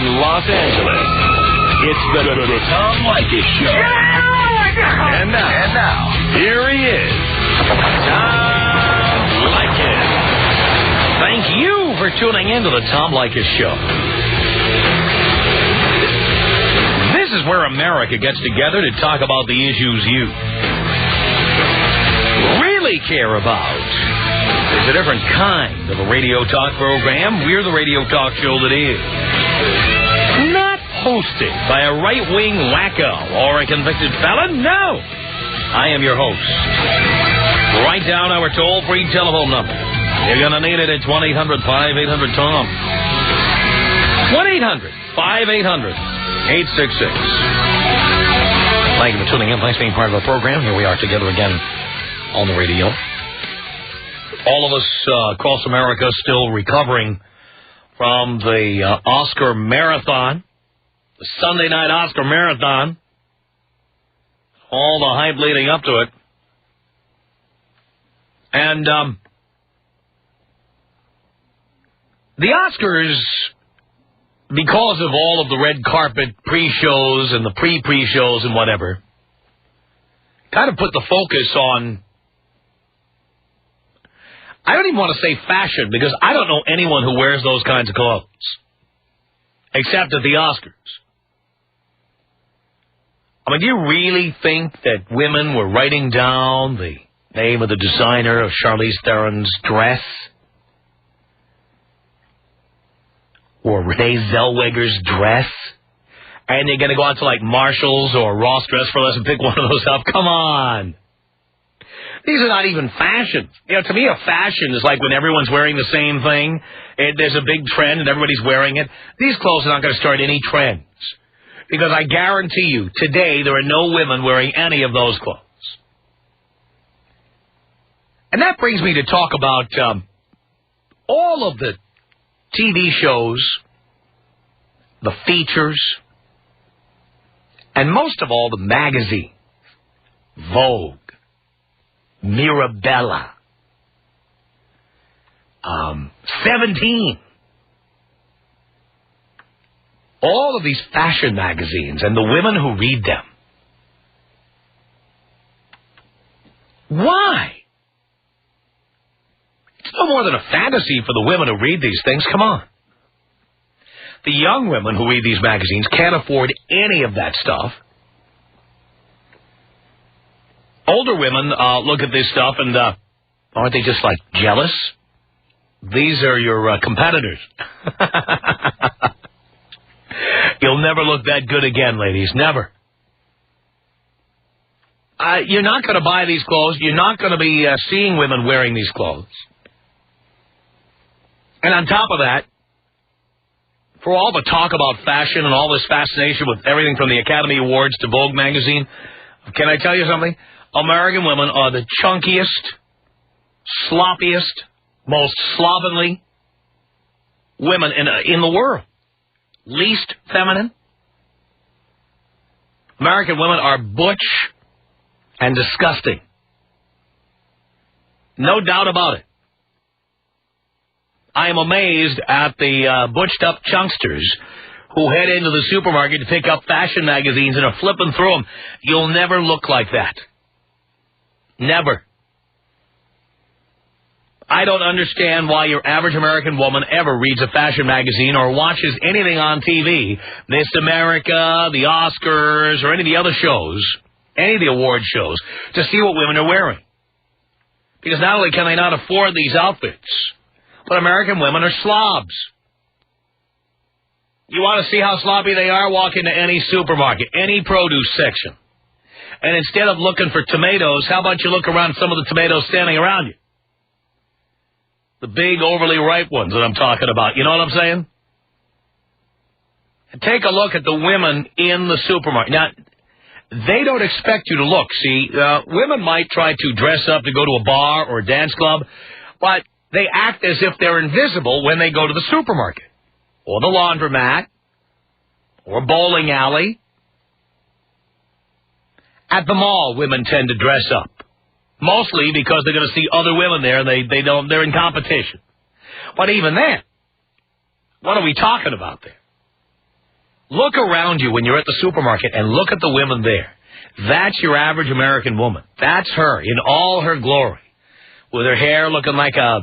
Los Angeles. It's the Tom Leykis Show. And now, here he is, Tom Leykis. Thank you for tuning in to the Tom Leykis Show. This is where America gets together to talk about the issues you really care about. It's a different kind of a radio talk program. We're the radio talk show that is not hosted by a right-wing wacko or a convicted felon. No. I am your host. Write down our toll-free telephone number. You're going to need it. It's 1-800-5800-TOM. 1-800-5800-866. Thank you for tuning in. Thanks for being part of the program. Here we are together again on the radio. All of us across America still recovering from the Oscar marathon, the Sunday night Oscar marathon, all the hype leading up to it. And the Oscars, because of all of the red carpet pre-shows and the pre-shows and whatever, kind of put the focus on, I don't even want to say fashion, because I don't know anyone who wears those kinds of clothes, except at the Oscars. I mean, do you really think that women were writing down the name of the designer of Charlize Theron's dress? Or Renee Zellweger's dress? And they're going to go out to like Marshall's or Ross Dress for Less and pick one of those up? Come on. These are not even fashions. You know, to me, a fashion is like when everyone's wearing the same thing. There's a big trend and everybody's wearing it. These clothes are not going to start any trends. Because I guarantee you, today, there are no women wearing any of those clothes. And that brings me to talk about all of the TV shows, the features, and most of all, the magazine. Vogue. Mirabella, 17, all of these fashion magazines and the women who read them. Why? It's no more than a fantasy for the women who read these things. Come on. The young women who read these magazines can't afford any of that stuff. Older women look at this stuff and aren't they just like jealous? These are your competitors. You'll never look that good again, ladies. Never. You're not going to buy these clothes. You're not going to be seeing women wearing these clothes. And on top of that, for all the talk about fashion and all this fascination with everything from the Academy Awards to Vogue magazine, can I tell you something? American women are the chunkiest, sloppiest, most slovenly women in the world. Least feminine. American women are butch and disgusting. No doubt about it. I am amazed at the butched-up chunksters who head into the supermarket to pick up fashion magazines and are flipping through them. You'll never look like that. Never. I don't understand why your average American woman ever reads a fashion magazine or watches anything on TV, Miss America, the Oscars, or any of the other shows, any of the award shows, to see what women are wearing. Because not only can they not afford these outfits, but American women are slobs. You want to see how sloppy they are? Walk into any supermarket, any produce section. And instead of looking for tomatoes, how about you look around some of the tomatoes standing around you? The big, overly ripe ones that I'm talking about. You know what I'm saying? And take a look at the women in the supermarket. Now, they don't expect you to look. See, women might try to dress up to go to a bar or a dance club, but they act as if they're invisible when they go to the supermarket or the laundromat or bowling alley. At the mall, women tend to dress up, mostly because they're going to see other women there. They're in competition. But even then, what are we talking about there? Look around you when you're at the supermarket and look at the women there. That's your average American woman. That's her in all her glory. With her hair looking like a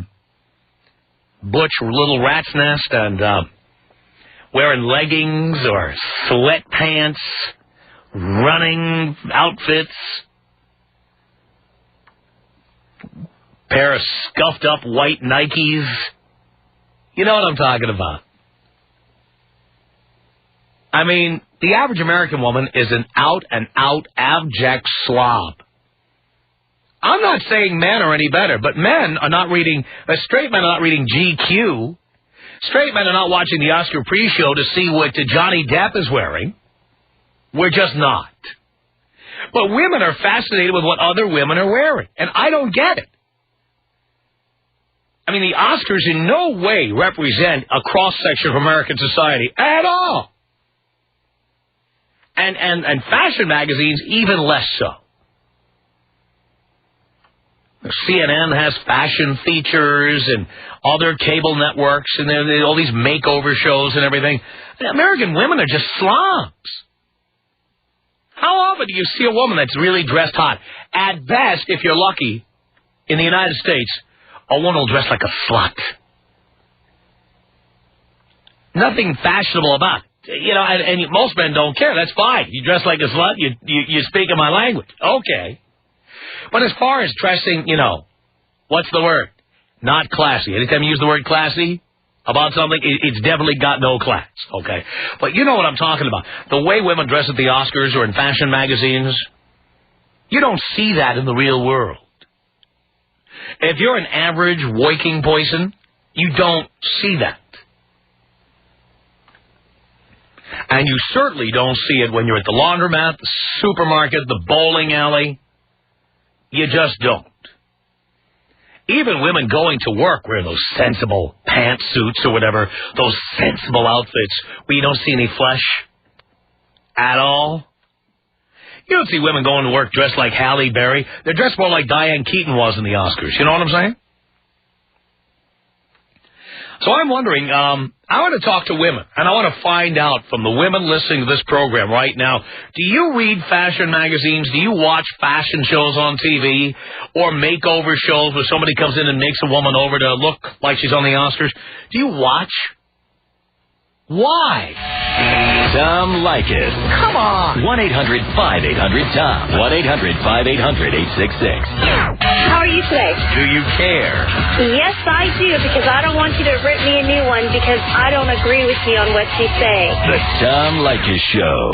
butch little rat's nest and wearing leggings or sweatpants, running outfits, pair of scuffed up white Nikes. You know what I'm talking about. I mean, the average American woman is an out-and-out abject slob. I'm not saying men are any better, but men are not reading, straight men are not reading GQ. Straight men are not watching the Oscar pre-show to see what Johnny Depp is wearing. We're just not. But women are fascinated with what other women are wearing, and I don't get it. I mean, the Oscars in no way represent a cross-section of American society at all. And fashion magazines even less so. CNN has fashion features and other cable networks and all these makeover shows and everything. American women are just slobs. How often do you see a woman that's really dressed hot? At best, if you're lucky, in the United States, a woman will dress like a slut. Nothing fashionable about it. You know, and most men don't care. That's fine. You dress like a slut, you speak in my language. Okay. But as far as dressing, you know, what's the word? Not classy. Anytime you use the word classy about something, it's definitely got no class, okay? But you know what I'm talking about. The way women dress at the Oscars or in fashion magazines, you don't see that in the real world. If you're an average working person, you don't see that. And you certainly don't see it when you're at the laundromat, the supermarket, the bowling alley. You just don't. Even women going to work wearing those sensible pantsuits or whatever, those sensible outfits where you don't see any flesh at all. You don't see women going to work dressed like Halle Berry. They're dressed more like Diane Keaton was in the Oscars. You know what I'm saying? So I'm wondering, I want to talk to women, and I want to find out from the women listening to this program right now, do you read fashion magazines? Do you watch fashion shows on TV or makeover shows where somebody comes in and makes a woman over to look like she's on the Oscars? Do you watch? Why? Tom Leykis. Come on. 1-800-5800-TOM. 1-800-5800-866. How are you today? Do you care? Yes, I do, because I don't want you to rip me a new one because I don't agree with you on what you say. The Tom Leykis Show.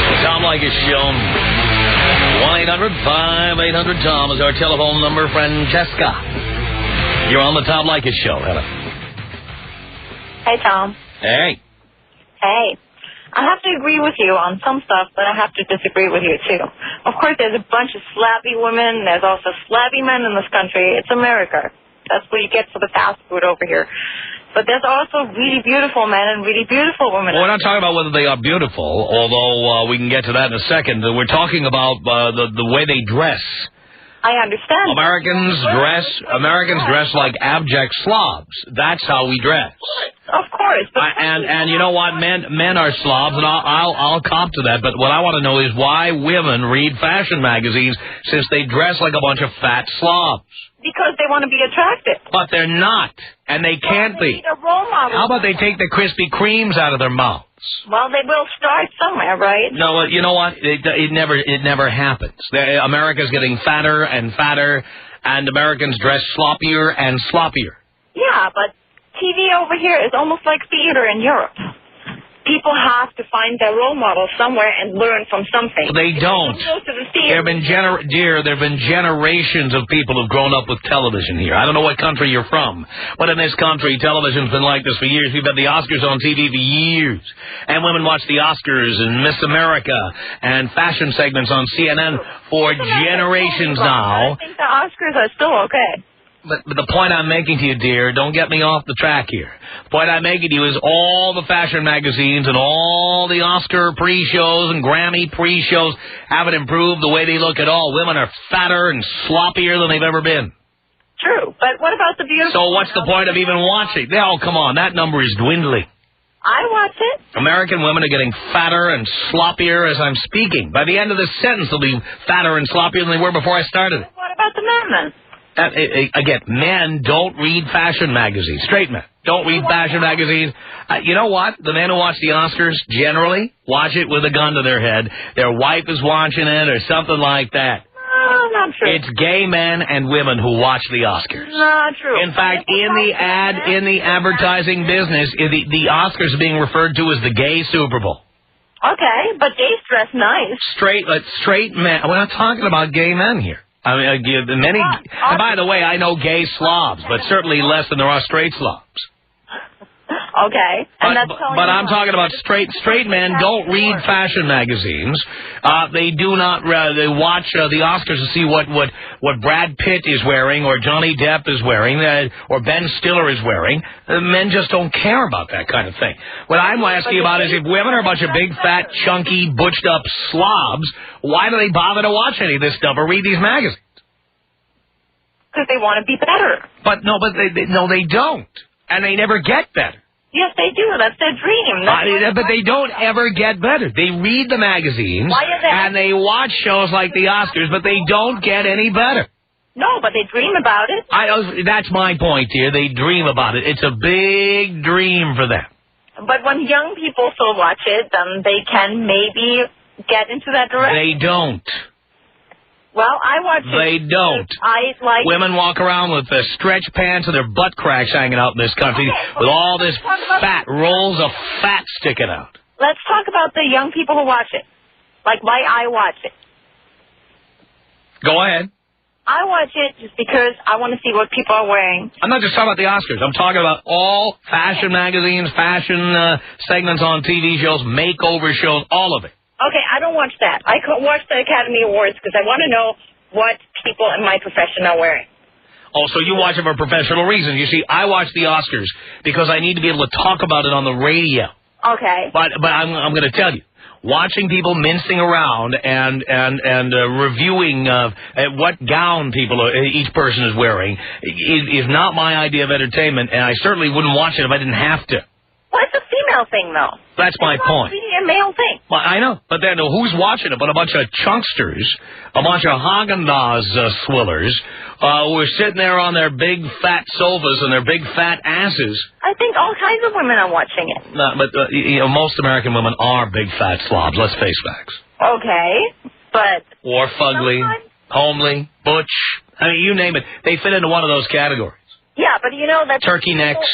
The Tom Leykis Show. 1-800-5800-TOM is our telephone number. Francesca, you're on the Tom Leykis Show. Hello. Hey, Tom. Hey. Hey. I have to agree with you on some stuff, but I have to disagree with you, too. Of course, there's a bunch of slabby women. There's also slabby men in this country. It's America. That's what you get for the fast food over here. But there's also really beautiful men and really beautiful women. Well, we're not talking about whether they are beautiful, although we can get to that in a second. We're talking about the way they dress. I understand. Americans dress like abject slobs. That's how we dress. Of course. But and you know what? Men are slobs, and I'll cop to that. But what I want to know is why women read fashion magazines since they dress like a bunch of fat slobs. Because they want to be attractive. But they're not, and they can't be. Need a role model. How about they take the Krispy Kremes out of their mouths? Well, they will start somewhere, right? No, you know what? It never happens. America's getting fatter and fatter, and Americans dress sloppier and sloppier. Yeah, but TV over here is almost like theater in Europe. People have to find their role model somewhere and learn from something. They don't. There have been generations of people who've grown up with television here. I don't know what country you're from, but in this country, television's been like this for years. We've had the Oscars on TV for years, and women watch the Oscars and Miss America and fashion segments on CNN for generations now. I think the Oscars are still okay. But the point I'm making to you, dear, don't get me off the track here. The point I'm making to you is all the fashion magazines and all the Oscar pre-shows and Grammy pre-shows haven't improved the way they look at all. Women are fatter and sloppier than they've ever been. true. But what about the beautiful... So what's the point of even watching? Oh, come on. That number is dwindling. I watch it. American women are getting fatter and sloppier as I'm speaking. By the end of this sentence, they'll be fatter and sloppier than they were before I started it. What about the men, then? Again, men don't read fashion magazines. Straight men don't read fashion magazines. You know what? The men who watch the Oscars generally watch it with a gun to their head. Their wife is watching it or something like that. No, not true. It's gay men and women who watch the Oscars. Not true. In fact, in the advertising business, the Oscars are being referred to as the gay Super Bowl. Okay, but gays dress nice. Straight men. We're not talking about gay men here. I mean, many. And by the way, I know gay slobs, but certainly less than there are straight slobs. Okay, and but I'm talking about straight men don't read fashion magazines. They do not. They watch the Oscars to see what Brad Pitt is wearing, or Johnny Depp is wearing, or Ben Stiller is wearing. Men just don't care about that kind of thing. What I'm asking about is if women are a bunch of big, fat, chunky, butched up slobs, why do they bother to watch any of this stuff or read these magazines? Because they want to be better. But they don't, and they never get better. Yes, they do. That's their dream. But they don't ever get better. They read the magazines, and they watch shows like the Oscars, but they don't get any better. No, but they dream about it. That's my point here. They dream about it. It's a big dream for them. But when young people still watch it, then they can maybe get into that direction. They don't. Well, I watch it. They don't. I like women walk around with stretch pants and their butt cracks hanging out in this country with all this fat, rolls of fat sticking out. Let's talk about the young people who watch it. Like why I watch it. Go ahead. I watch it just because I want to see what people are wearing. I'm not just talking about the Oscars. I'm talking about all fashion magazines, fashion segments on TV shows, makeover shows, all of it. Okay, I don't watch that. I watch the Academy Awards because I want to know what people in my profession are wearing. Oh, so you watch it for professional reasons. You see, I watch the Oscars because I need to be able to talk about it on the radio. Okay. But I'm going to tell you, watching people mincing around and reviewing what gown each person is wearing is not my idea of entertainment, and I certainly wouldn't watch it if I didn't have to. Well, it's a female thing, though. That's my point. It's a male thing. Well, I know, but then who's watching it? But a bunch of chunksters, a bunch of Haagen-Dazs swillers, who are sitting there on their big fat sofas and their big fat asses. I think all kinds of women are watching it. No, but most American women are big fat slobs. Let's face facts. Okay, but or fugly, homely, butch. I mean, you name it. They fit into one of those categories. Yeah, but that's turkey necks,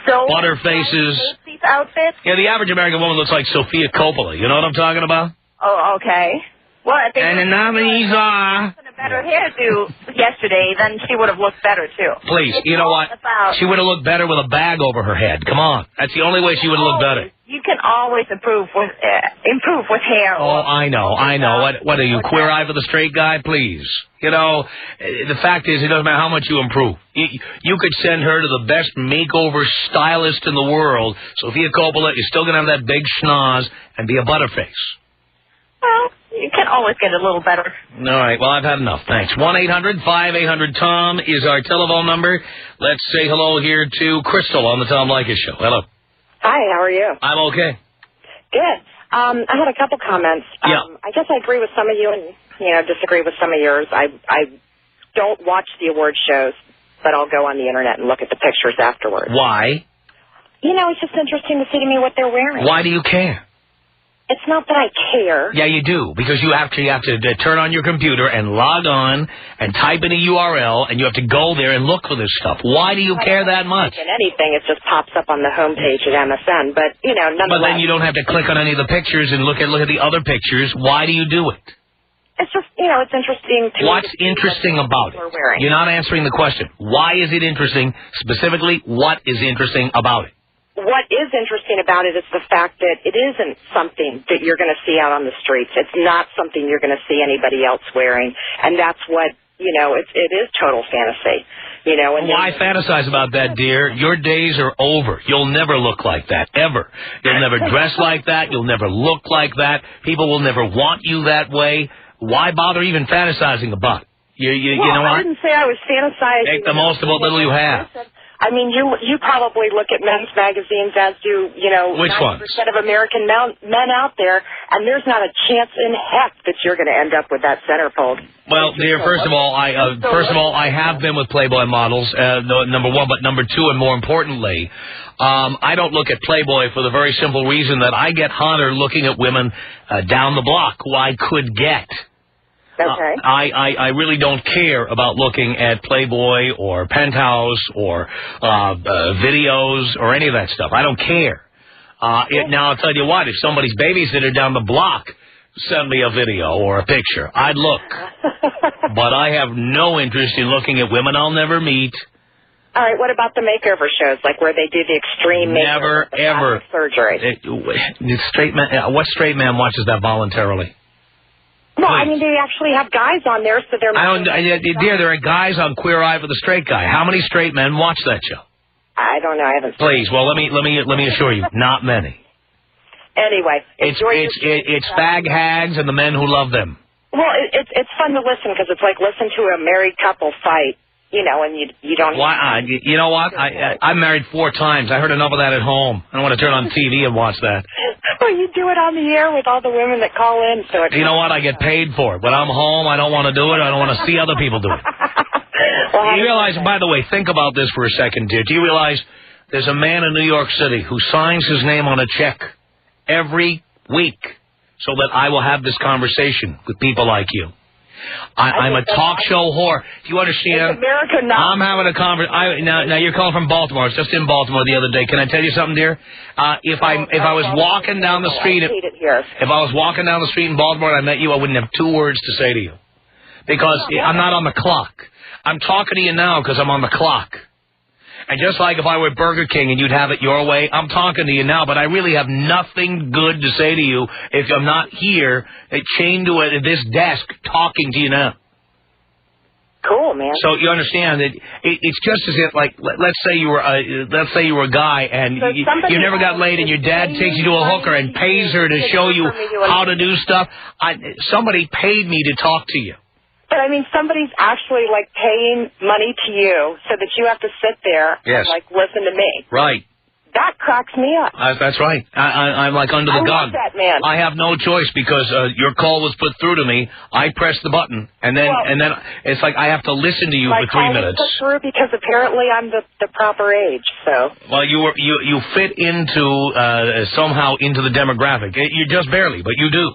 butter faces. These outfits. Yeah, the average American woman looks like Sofia Coppola. You know what I'm talking about? Oh, okay. Well, I think and the nominees are a better hairdo yesterday, then she would have looked better too. Please, you know what? She would have looked better with a bag over her head. Come on, that's the only way she would have looked better. You can always improve with hair. Oh, I know. What are you, queer eye for the straight guy? Please. The fact is, it doesn't matter how much you improve. You could send her to the best makeover stylist in the world, Sofia Coppola. You're still going to have that big schnoz and be a butterface. Well, you can always get a little better. All right. Well, I've had enough. Thanks. 1-800-5800-TOM is our telephone number. Let's say hello here to Crystal on the Tom Leykis Show. Hello. Hi, how are you? I'm okay. Good. I had a couple comments. Yeah. I guess I agree with some of you and, disagree with some of yours. I don't watch the award shows, but I'll go on the Internet and look at the pictures afterwards. Why? It's just interesting to see to me what they're wearing. Why do you care? It's not that I care. Yeah, you do, because you have to turn on your computer and log on and type in a URL, and you have to go there and look for this stuff. Why do you care that much? In anything, it just pops up on the homepage at MSN, but, nonetheless. But then you don't have to click on any of the pictures and look at the other pictures. Why do you do it? It's just, it's interesting to What's interesting about it? You're not answering the question. Why is it interesting? Specifically, what is interesting about it? What is interesting about it is the fact that it isn't something that you're going to see out on the streets. It's not something you're going to see anybody else wearing. And that's what, it is total fantasy. And why fantasize about that, dear? Your days are over. You'll never look like that, ever. You'll never dress like that. You'll never look like that. People will never want you that way. Why bother even fantasizing about it? You know what? I didn't say I was fantasizing. Make the most of what little you have. I mean, you probably look at men's magazines, as do, Which 90% ones? of American men out there, and there's not a chance in heck that you're going to end up with that centerfold. Well, dear, first of all, I have been with Playboy models, number one, but number two, and more importantly, I don't look at Playboy for the very simple reason that I get hotter looking at women down the block who I could get. Okay. I really don't care about looking at Playboy or Penthouse or videos or any of that stuff. I don't care. Now, I'll tell you what, if somebody's babysitter down the block sent me a video or a picture, I'd look. But I have no interest in looking at women I'll never meet. All right, what about the makeover shows, like where they do the extreme makeover, Never, ever. Surgery? What straight man watches that voluntarily? No, I mean, they actually have guys on there, so they're... Dear, there are guys on Queer Eye for the Straight Guy. How many straight men watch that show? I don't know. I haven't. Please, well, let me assure you, not many. Anyway, it's fag hags and the men who love them. Well, it's fun to listen because it's like listen to a married couple fight, and you don't. Why? You know what? I'm married 4 times. I heard enough of that at home. I don't want to turn on TV and watch that. Well, you do it on the air with all the women that call in, so it's... You know what? I get paid for it. When I'm home, I don't want to do it. I don't want to see other people do it. Well, you realize, by the way, think about this for a second, dear. Do you realize there's a man in New York City who signs his name on a check every week so that I will have this conversation with people like you? I'm a talk show whore. Do you understand? America now. I'm having a conversation. Now you're calling from Baltimore. I was just in Baltimore the other day. Can I tell you something, dear? If I was walking down the street, if I was walking down the street in Baltimore and I met you, I wouldn't have 2 words to say to you because I'm not on the clock. I'm talking to you now because I'm on the clock. And just like if I were at Burger King and you'd have it your way, I'm talking to you now, but I really have nothing good to say to you if I'm not here, chained to this desk, talking to you now. Cool, man. So you understand that it's just as if, like, let's say you were a guy and you never got laid, and your dad takes you to a hooker and pays her to show you how to do stuff. Somebody paid me to talk to you. But, I mean, somebody's actually, like, paying money to you so that you have to sit there and, like, listen to me. Right. That cracks me up. That's right. I'm, like, under the gun. I love that man. I have no choice because your call was put through to me. I pressed the button, and then it's like I have to listen to you for 3 minutes. My call was put through because apparently I'm the proper age, so... Well, you fit into, somehow into the demographic. You're just barely, but you do.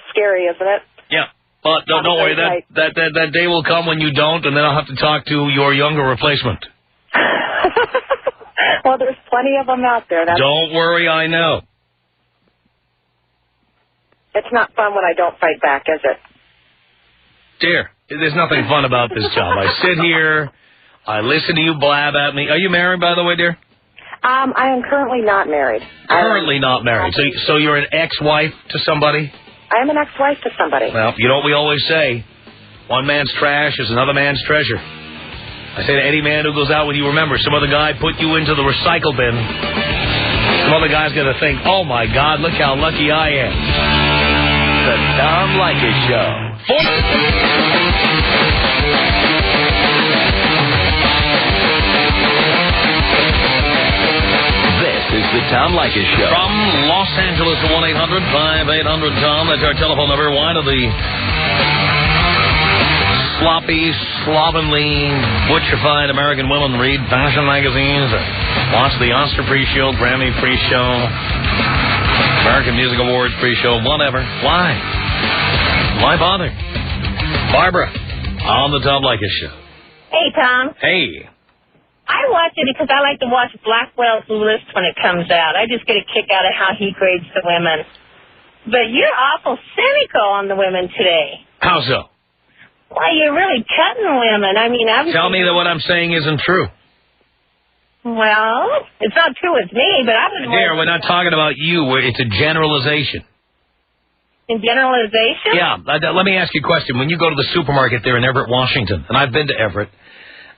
Scary, isn't it? Yeah. But don't worry, that day will come when you don't, and then I'll have to talk to your younger replacement. Well, there's plenty of them out there. Don't worry, I know. It's not fun when I don't fight back, is it? Dear, there's nothing fun about this job. I sit here, I listen to you blab at me. Are you married, by the way, dear? I am currently not married. Currently not married. So you're an ex-wife to somebody? I am an ex-wife to somebody. Well, you know what we always say? One man's trash is another man's treasure. I say to any man who goes out with you, remember, some other guy put you into the recycle bin. Some other guy's going to think, oh, my God, look how lucky I am. The Tom Leykis Show. This is the Tom Leykis Show. From Los Angeles to 1-800-5800-TOM. That's our telephone number. Why do the sloppy, slovenly, butchified American women read fashion magazines or watch the Oscar pre-show, Grammy pre-show, American Music Awards pre-show, whatever? Why? Why bother? Barbara, on the Tom Leykis Show. Hey, Tom. Hey. I watch it because I like to watch Blackwell's List when it comes out. I just get a kick out of how he grades the women. But you're awful cynical on the women today. How so? Why, you're really cutting women. I mean, tell me that what I'm saying isn't true. Well, it's not true with me, but I wouldn't... Dear, we're not talking about you. It's a generalization. In generalization? Yeah. Let me ask you a question. When you go to the supermarket there in Everett, Washington, and I've been to Everett,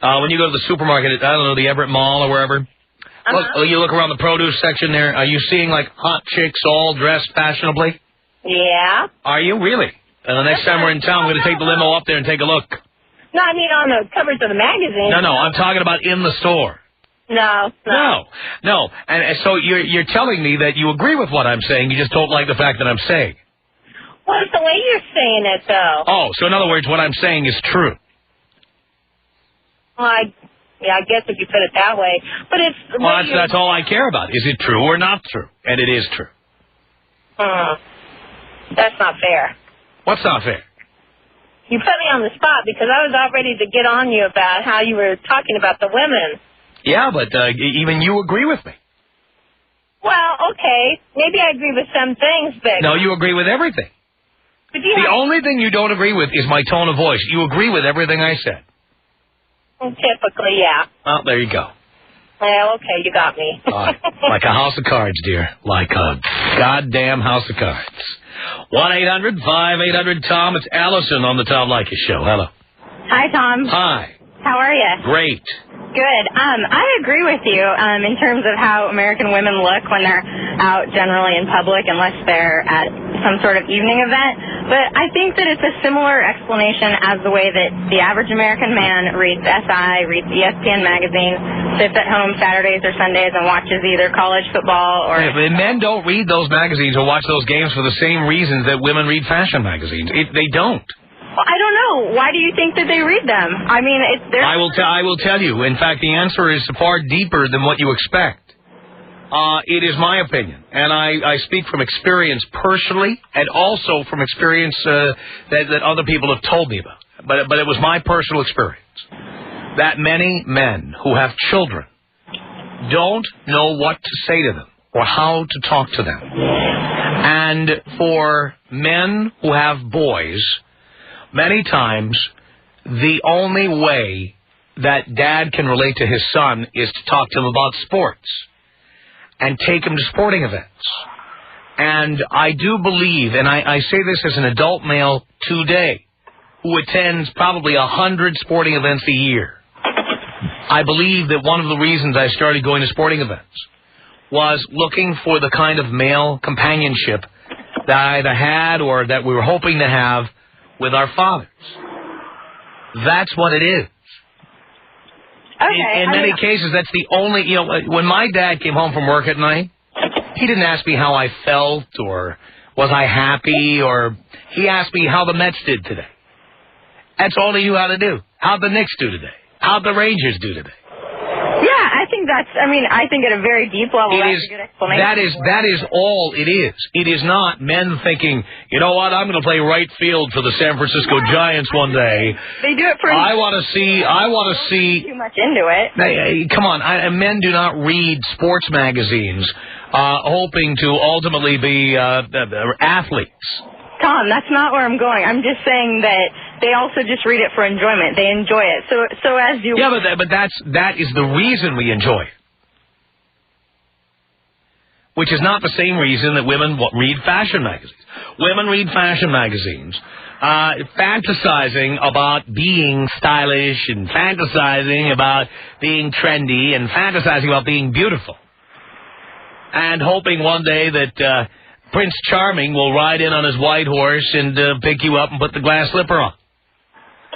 when you go to the supermarket at, I don't know, the Everett Mall or wherever, you look around the produce section there, are you seeing, like, hot chicks all dressed fashionably? Yeah. Are you? Really? And the next time we're in town, we're going to take the limo up there and take a look. No, I mean on the covers of the magazine. No, I'm talking about in the store. No. And so you're telling me that you agree with what I'm saying, you just don't like the fact that I'm saying. Well, it's the way you're saying it, though. Oh, so in other words, what I'm saying is true. Well, I guess if you put it that way. But it's... Well, that's all I care about. Is it true or not true? And it is true. That's not fair. What's not fair? You put me on the spot because I was all ready to get on you about how you were talking about the women. Yeah, but even you agree with me. Well, okay. Maybe I agree with some things, but... No, you agree with everything. But the only thing you don't agree with is my tone of voice. You agree with everything I said. Typically, yeah. Oh, there you go. Well, okay, you got me. Like a house of cards, dear. Like a goddamn house of cards. 1-800-5800-TOM. It's Allison on the Tom Leykis Show. Hello. Hi, Tom. Hi. How are you? Great. Good. I agree with you in terms of how American women look when they're out generally in public, unless they're at some sort of evening event. But I think that it's a similar explanation as the way that the average American man reads SI, reads ESPN magazine, sits at home Saturdays or Sundays and watches either college football or... Yeah, but men don't read those magazines or watch those games for the same reasons that women read fashion magazines. They don't. Well, I don't know. Why do you think that they read them? I mean, it's their... I will tell you. In fact, the answer is far deeper than what you expect. It is my opinion, and I speak from experience personally, and also from experience that other people have told me about. But it was my personal experience that many men who have children don't know what to say to them or how to talk to them. And for men who have boys, many times the only way that dad can relate to his son is to talk to him about sports and take him to sporting events. And I do believe, and I say this as an adult male today, who attends probably 100 sporting events a year, I believe that one of the reasons I started going to sporting events was looking for the kind of male companionship that I either had or that we were hoping to have with our fathers. That's what it is. Okay, in many cases, that's the only, when my dad came home from work at night, he didn't ask me how I felt or was I happy, or he asked me how the Mets did today. That's all he knew how to do. How'd the Knicks do today? How'd the Rangers do today? Yeah, I think I think at a very deep level, that's a good explanation. That is all it is. It is not men thinking, you know what, I'm going to play right field for the San Francisco Giants one day. They do it for... I want to see... Too much into it. Come on, men do not read sports magazines hoping to ultimately be athletes. Tom, that's not where I'm going. I'm just saying that they also just read it for enjoyment. They enjoy it. So as you... Yeah, but that is the reason we enjoy it. Which is not the same reason that women read fashion magazines. Women read fashion magazines fantasizing about being stylish and fantasizing about being trendy and fantasizing about being beautiful. And hoping one day that Prince Charming will ride in on his white horse and pick you up and put the glass slipper on.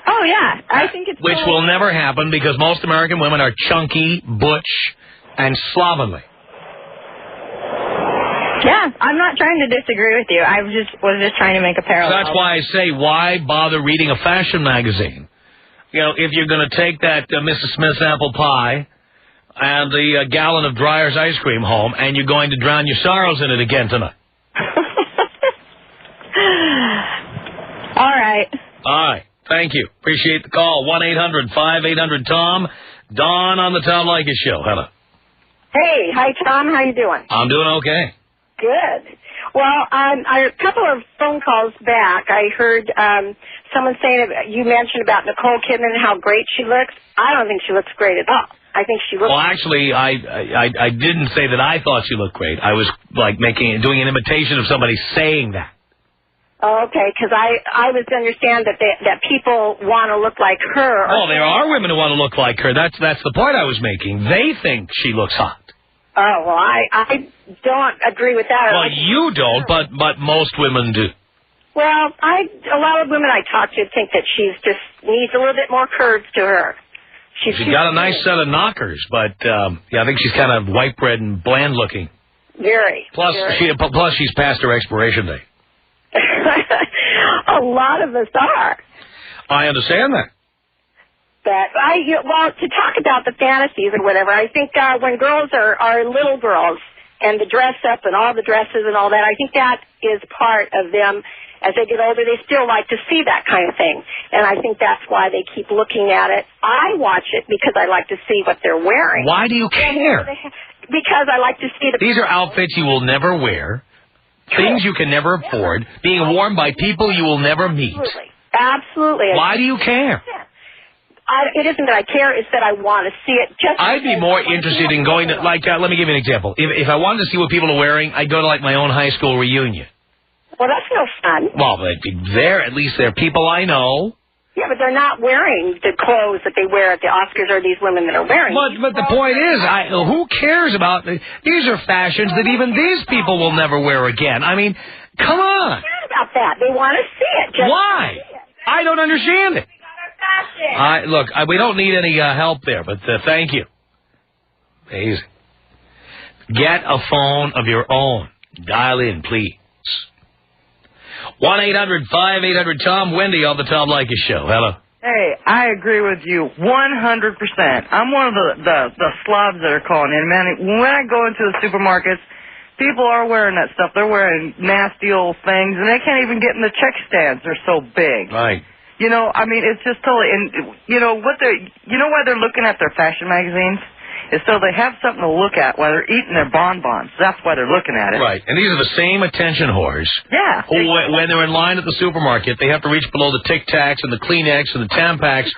Oh, yeah. I think it's... Which will never happen because most American women are chunky, butch, and slovenly. Yeah, I'm not trying to disagree with you. I was just trying to make a parallel. So that's why I say, why bother reading a fashion magazine? If you're going to take that Mrs. Smith's apple pie and the gallon of Dreyer's ice cream home, and you're going to drown your sorrows in it again tonight. All right. All right. Thank you. Appreciate the call. 1-800-5800-TOM. Dawn on the Tom Leykis Show. Hello. Hey. Hi, Tom. How you doing? I'm doing okay. Good. Well, a couple of phone calls back, I heard someone saying, you mentioned about Nicole Kidman and how great she looks. I don't think she looks great at all. I think she looks... Well, actually, I didn't say that I thought she looked great. I was, doing an imitation of somebody saying that. Oh, okay, because I was to understand that people want to look like her. Oh, there are women who want to look like her. That's the point I was making. They think she looks hot. Oh, well, I don't agree with that. Well, you don't, but most women do. Well, a lot of women I talk to think that she's just needs a little bit more curves to her. She's got a nice set of knockers, but I think she's kind of white bread and bland looking. Very. Plus she's past her expiration date. A lot of us are. I understand that. But to talk about the fantasies or whatever, I think when girls are little girls and the dress up and all the dresses and all that, I think that is part of them. As they get older, they still like to see that kind of thing. And I think that's why they keep looking at it. I watch it because I like to see what they're wearing. Why do you care? Because I like to see the... These are outfits you will never wear, things you can never afford, being worn by people you will never meet. Absolutely. Why do you care? It isn't that I care, it's that I want to see it. I'd be more interested in going to, let me give you an example. If I wanted to see what people are wearing, I'd go to, my own high school reunion. Well, that's no fun. Well, at least they're people I know. Yeah, but they're not wearing the clothes that they wear at the Oscars or these women that are wearing. But the point is, who cares about... These are fashions that even these people will never wear again. I mean, come on. They care about that. They want to see it. Why? I don't understand it. Look, we don't need any help there, but thank you. Amazing. Get a phone of your own. Dial in, please. 1-800-5800-TOM. Wendy on the Tom Leykis Show. Hello. Hey, I agree with you 100%. I'm one of the slobs that are calling in, man. When I go into the supermarkets, people are wearing that stuff. They're wearing nasty old things, and they can't even get in the check stands. They're so big. Right. It's just totally, and you know why they're looking at their fashion magazines? Is so they have something to look at while they're eating their bonbons. That's why they're looking at it. Right. And these are the same attention whores. Yeah. Who, when they're in line at the supermarket, they have to reach below the Tic Tacs and the Kleenex and the Tampax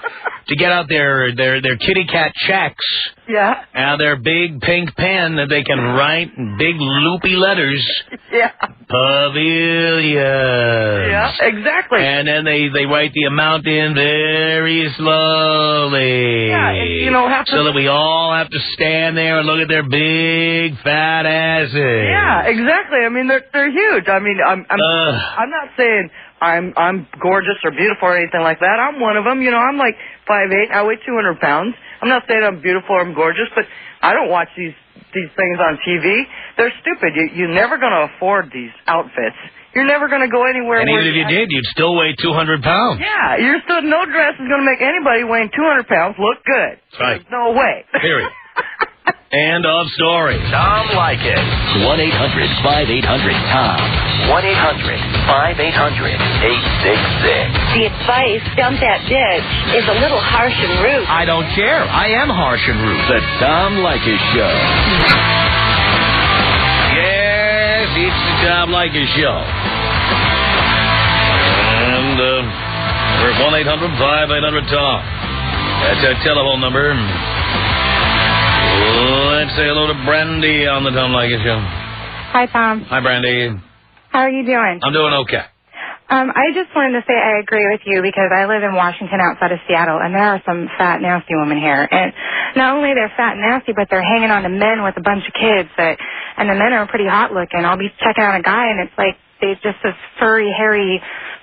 to get out their kitty cat checks. Yeah. And their big pink pen that they can write in big loopy letters. Yeah. Pavilions. Yeah, exactly. And then they write the amount in very slowly. Yeah, and, so that we all have to stand there and look at their big fat asses. Yeah, exactly. I mean, they're huge. I mean, I'm not saying I'm gorgeous or beautiful or anything like that. I'm one of them. I'm like 5'8". I weigh 200 pounds. I'm not saying I'm beautiful or I'm gorgeous, but I don't watch these things on TV. They're stupid. You're never going to afford these outfits. You're never going to go anywhere. And even if you did, you'd still weigh 200 pounds. Yeah, no dress is going to make anybody weighing 200 pounds look good. That's right. There's no way. Period. End of story. Tom Leykis. 1-800-5800-TOM. 1-800-5800-866. The advice, dump that bitch, is a little harsh and rude. I don't care. I am harsh and rude. The Tom Leykis Show. Yes, it's the Tom Leykis Show. And we're at 1-800-5800-TOM. That's our telephone number. Let's say hello to Brandy on the Tom Leykis Show. Hi, Tom. Hi, Brandy. How are you doing? I'm doing okay. I just wanted to say I agree with you because I live in Washington outside of Seattle, and there are some fat, nasty women here. And not only they're fat and nasty, but they're hanging on to men with a bunch of kids. And the men are pretty hot looking. I'll be checking out a guy, and it's like there's just this furry, hairy,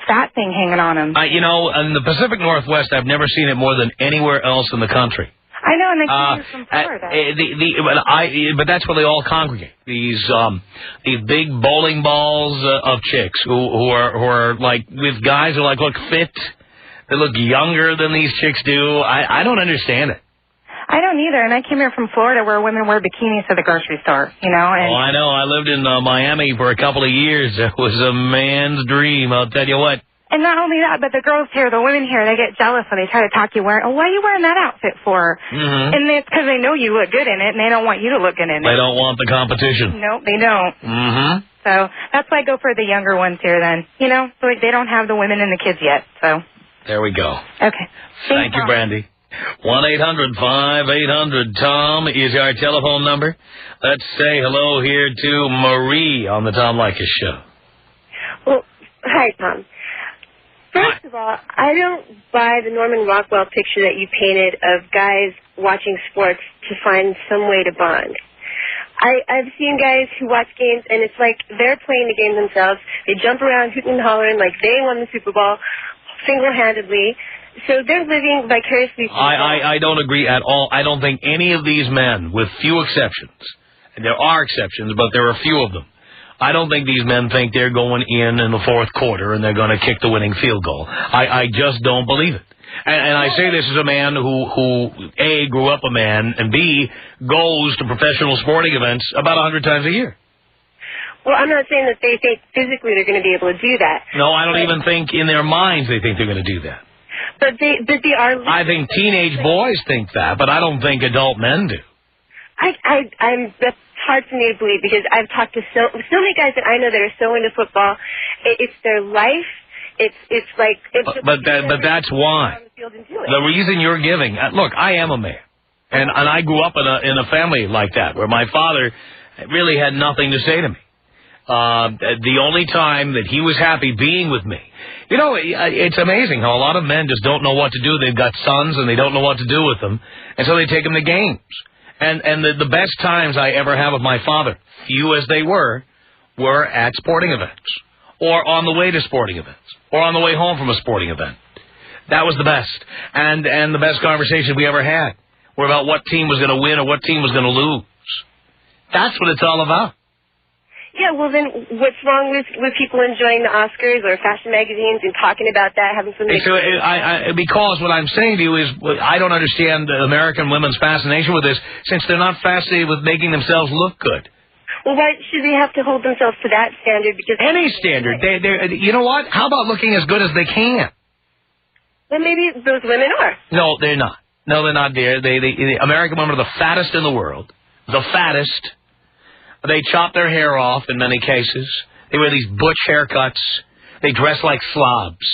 fat thing hanging on him. In the Pacific Northwest, I've never seen it more than anywhere else in the country. I know, and they come here from Florida. But that's where they all congregate. These big bowling balls of chicks who are like with guys who look fit. They look younger than these chicks do. I don't understand it. I don't either, and I came here from Florida where women wear bikinis to the grocery store, And I know. I lived in Miami for a couple of years. It was a man's dream, I'll tell you what. And not only that, but the girls here, the women here, they get jealous when they try to talk you wearing, why are you wearing that outfit for? Mm-hmm. And it's because they know you look good in it, and they don't want you to look good in it. They don't want the competition. Nope, they don't. Mm-hmm. So that's why I go for the younger ones here then. So they don't have the women and the kids yet, so. There we go. Okay. Thank you, Brandy. 1-800-5800-TOM is our telephone number. Let's say hello here to Marie on the Tom Leykis Show. Well, hi, Tom. First of all, I don't buy the Norman Rockwell picture that you painted of guys watching sports to find some way to bond. I've seen guys who watch games, and it's like they're playing the game themselves. They jump around, hooting and hollering like they won the Super Bowl single-handedly. So they're living vicariously. I don't agree at all. I don't think any of these men, with few exceptions, and there are exceptions, but there are a few of them, I don't think these men think they're going in the fourth quarter and they're going to kick the winning field goal. I just don't believe it. And I say this as a man who A, grew up a man, and B, goes to professional sporting events about 100 times a year. Well, I'm not saying that they think physically they're going to be able to do that. No, I don't even think in their minds they think they're going to do that. But they are. I think teenage boys think that, but I don't think adult men do. That's hard for me to believe because I've talked to so many guys that I know that are so into football. It's their life. But that's why. The reason you're giving. Look, I am a man, and I grew up in a family like that where my father really had nothing to say to me. The only time that he was happy being with me. You know, it's amazing how a lot of men just don't know what to do. They've got sons and they don't know what to do with them, and so they take them to games. And the best times I ever had with my father, few as they were at sporting events, or on the way to sporting events, or on the way home from a sporting event. That was the best. And the best conversations we ever had were about what team was going to win or what team was going to lose. That's what it's all about. Yeah, well then what's wrong with people enjoying the Oscars or fashion magazines and talking about that, having something... So because what I'm saying to you is I don't understand American women's fascination with this since they're not fascinated with making themselves look good. Well, why should they have to hold themselves to that standard? Because any standard. You know what? How about looking as good as they can? Well, maybe those women are. No, they're not. No, they're not, dear. The American women are the fattest in the world. The fattest. They chop their hair off in many cases. They wear these butch haircuts. They dress like slobs.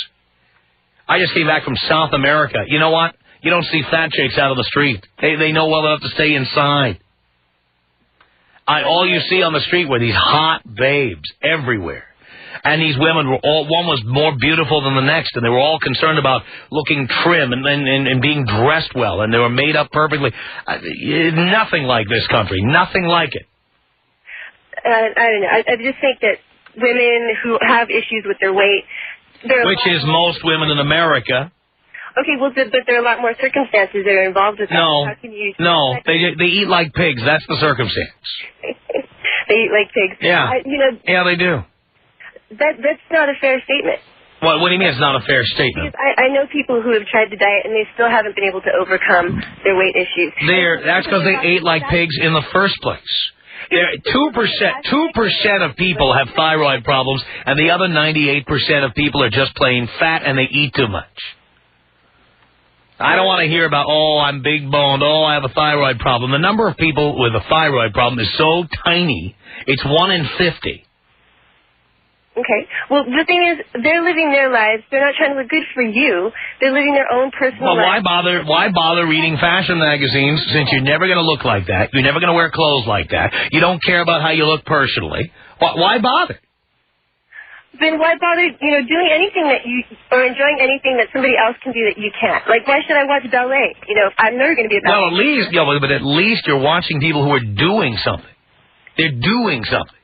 I just came back from South America. You know what? You don't see fat chicks out on the street. They know well enough to stay inside. All you see on the street were these hot babes everywhere. And these women were one was more beautiful than the next, and they were all concerned about looking trim and being dressed well, and they were made up perfectly. Nothing like this country. Nothing like it. I don't know. I just think that women who have issues with their weight... Which is most women in America. Okay, well, but there are a lot more circumstances that are involved with that. No, they eat like pigs. That's the circumstance. They eat like pigs. Yeah. Yeah, they do. That's not a fair statement. What do you mean it's not a fair statement? Because I know people who have tried to diet and they still haven't been able to overcome their weight issues. That's because they ate like pigs in the first place. 2% of people have thyroid problems, and the other 98% of people are just plain fat and they eat too much. I don't want to hear about, I'm big boned, I have a thyroid problem. The number of people with a thyroid problem is so tiny, it's 1 in 50. Okay. Well, the thing is, they're living their lives. They're not trying to look good for you. They're living their own personal lives. Why bother reading fashion magazines since you're never going to look like that? You're never going to wear clothes like that. You don't care about how you look personally. Why bother? Then why bother, doing anything that you, or enjoying anything that somebody else can do that you can't? Like, why should I watch ballet? I'm never going to be a ballet. Well, but at least you're watching people who are doing something. They're doing something.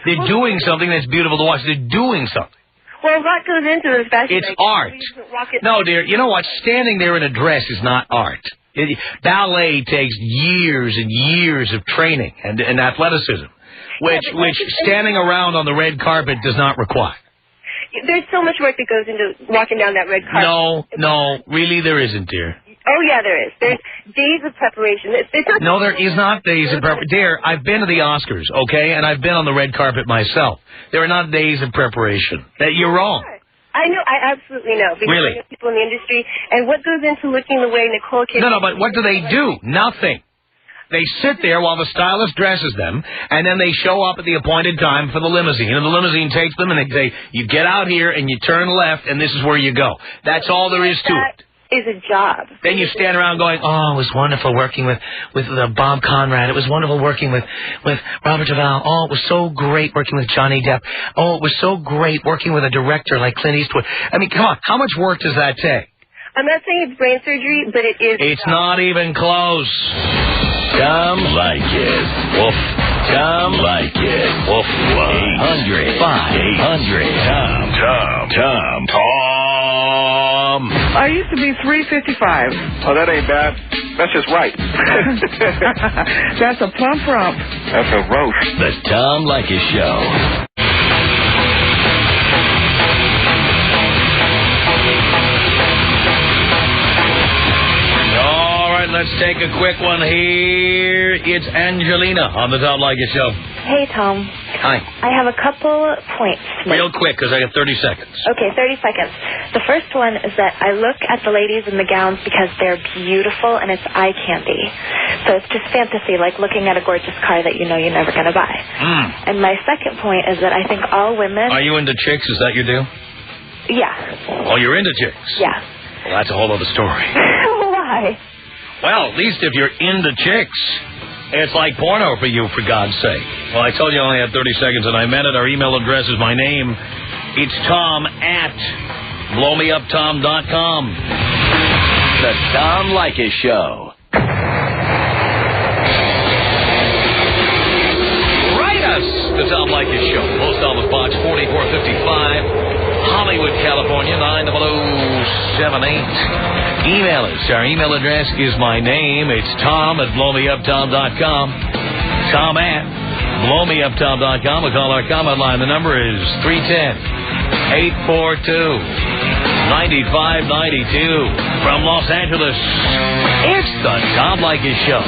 They're doing something that's beautiful to watch. They're doing something. Well, a lot goes into this fashion. It's art. No, dear, you know what? Standing there in a dress is not art. Ballet takes years and years of training and athleticism, which standing around on the red carpet does not require. There's so much work that goes into walking down that red carpet. No, really there isn't, dear. Oh, yeah, there is. There's days of preparation. No, there is not days of preparation. Dear, I've been to the Oscars, okay, and I've been on the red carpet myself. There are not days of preparation. You're wrong. I know. I absolutely know. Because really? I know people in the industry. And what goes into looking the way Nicole Kidman... No, but what do they do? Nothing. They sit there while the stylist dresses them, and then they show up at the appointed time for the limousine, and the limousine takes them, and they say, you get out here, and you turn left, and this is where you go. That's all there is to it. Is a job. Then you stand around going, it was wonderful working with Bob Conrad. It was wonderful working with Robert Duvall. Oh, it was so great working with Johnny Depp. Oh, it was so great working with a director like Clint Eastwood. I mean, come on, how much work does that take? I'm not saying it's brain surgery, but it is. It's not even close. Tom Leykis. Woof. Tom Leykis. 800-5800-TOM. Tom. I used to be 355. Oh, that ain't bad. That's just right. That's a plump rump. That's a roast. The Tom Leykis Show. Let's take a quick one here. It's Angelina on the Tom Leykis Show. Hey, Tom. Hi. I have a couple points to make. Real quick, because I have 30 seconds. Okay, 30 seconds. The first one is that I look at the ladies in the gowns because they're beautiful and it's eye candy. So it's just fantasy, like looking at a gorgeous car that you know you're never going to buy. And my second point is that I think all women... Are you into chicks? Is that your deal? Yeah. Oh, you're into chicks? Yeah. Well, that's a whole other story. Why? Well, at least if you're into chicks, it's like porno for you, for God's sake. Well, I told you I only had 30 seconds, and I meant it. Our email address is my name. It's Tom@blowmeuptom.com. The Tom Leykis Show. Write us, The Tom Leykis Show. Post Office Box 4455, Hollywood, California, 90078. Email us. Our email address is my name. It's Tom@blowmeuptom.com. Tom@blowmeuptom.com. We call our comment line. The number is 310-842-9592. From Los Angeles, it's the Tom Leykis Show.